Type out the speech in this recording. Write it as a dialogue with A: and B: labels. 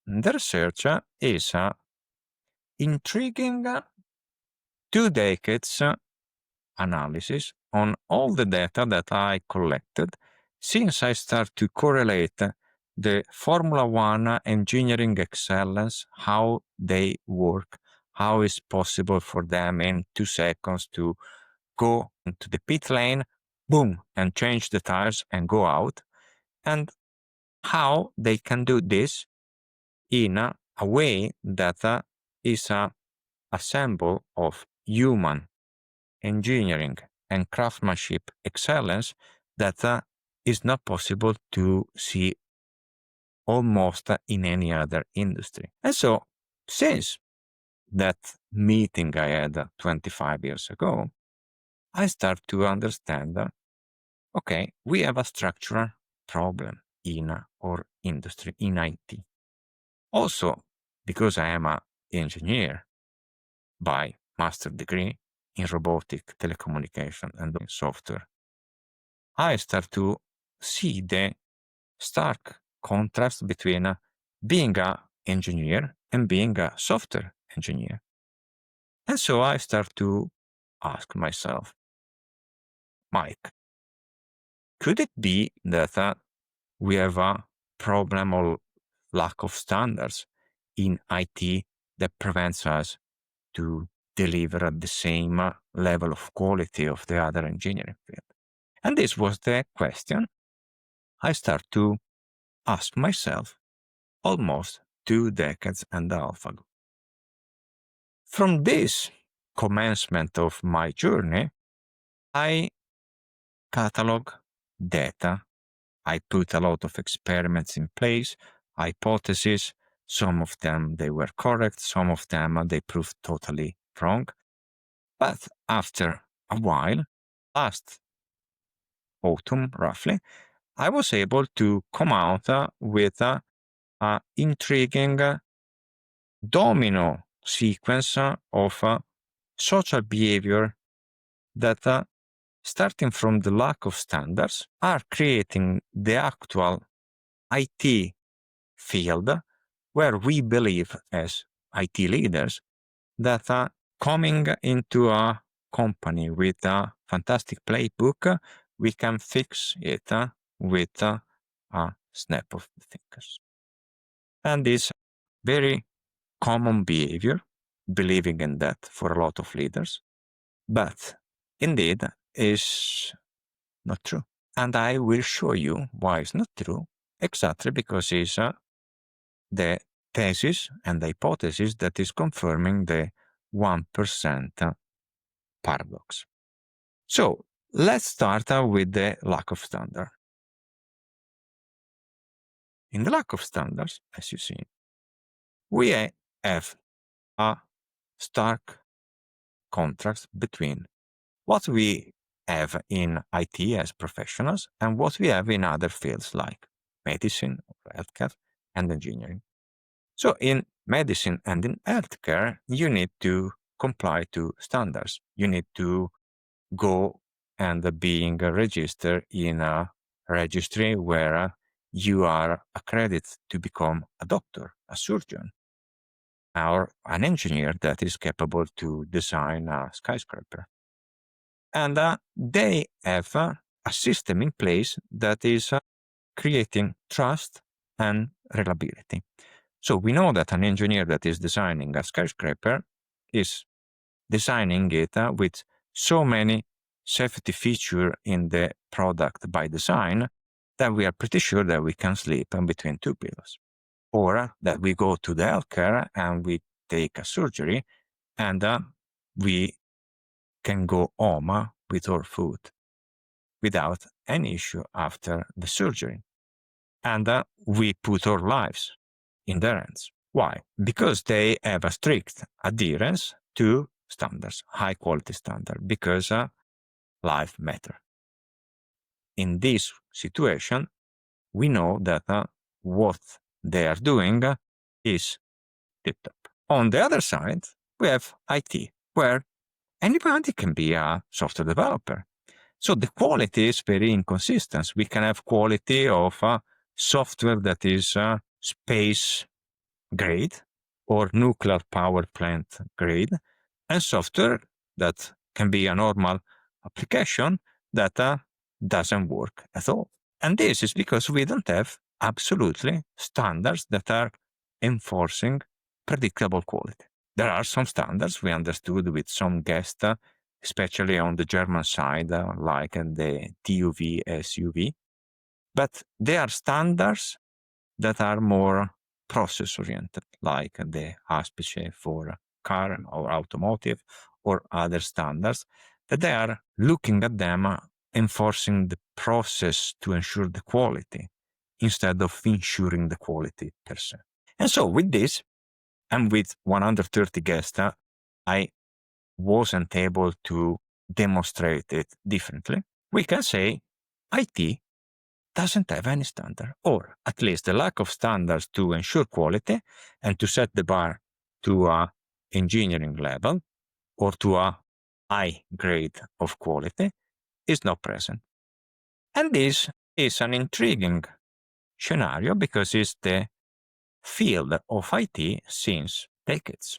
A: the research is intriguing 2 decades analysis on all the data that I collected since I start to correlate the Formula One engineering excellence, how they work, how it's possible for them in 2 seconds to go into the pit lane, boom, and change the tires and go out, and how they can do this in a way that is a symbol of human engineering and craftsmanship excellence that is not possible to see almost in any other industry. And so, since that meeting I had 25 years ago, I start to understand, okay, we have a structural problem in our industry, in IT. Also, because I am an engineer by master degree in robotic, telecommunication, and software, I start to see the stark contrast between being an engineer and being a software engineer. And so I start to ask myself, Mike, could it be that we have a problem or lack of standards in IT that prevents us to deliver at the same level of quality of the other engineering field? And this was the question I start to ask myself almost 2 decades and a half ago. From this commencement of my journey, I catalog data. I put a lot of experiments in place, hypotheses. Some of them, they were correct. Some of them, they proved totally wrong. But after a while, last autumn roughly, I was able to come out with an intriguing domino sequence of social behavior that, starting from the lack of standards, are creating the actual IT field where we believe as IT leaders that coming into a company with a fantastic playbook, we can fix it with a snap of the fingers. And this very common behavior, believing in that for a lot of leaders, but indeed is not true. And I will show you why it's not true, exactly because it's the thesis and the hypothesis that is confirming the 1% paradox. So let's start with the lack of standard. In the lack of standards, as you see, we have a stark contrast between what we have in IT as professionals and what we have in other fields like medicine, healthcare, and engineering. So in medicine and in healthcare, you need to comply to standards. You need to go and being registered in a registry where you are accredited to become a doctor, a surgeon, or an engineer that is capable to design a skyscraper. And they have a system in place that is creating trust and reliability. So we know that an engineer that is designing a skyscraper is designing it with so many safety features in the product by design that we are pretty sure that we can sleep between 2 pillows. Or that we go to the healthcare and we take a surgery and we can go home with our food without any issue after the surgery. And we put our lives in their hands. Why? Because they have a strict adherence to standards, high quality standard, because life matters. In this situation, we know that what they are doing is tip-top. On the other side, we have IT, where anybody can be a software developer. So the quality is very inconsistent. We can have quality of software that is space grade or nuclear power plant grade, and software that can be a normal application that doesn't work at all. And this is because we don't have absolutely standards that are enforcing predictable quality. There are some standards we understood with some guests, especially on the German side, like the TUV, SUV, but they are standards that are more process-oriented, like the ASPICE for car or automotive or other standards, that they are looking at them, enforcing the process to ensure the quality instead of ensuring the quality per se. And so with this, and with 130 guests, I wasn't able to demonstrate it differently. We can say IT doesn't have any standard, or at least the lack of standards to ensure quality and to set the bar to a engineering level or to a high grade of quality is not present. And this is an intriguing scenario because it's the field of IT since decades.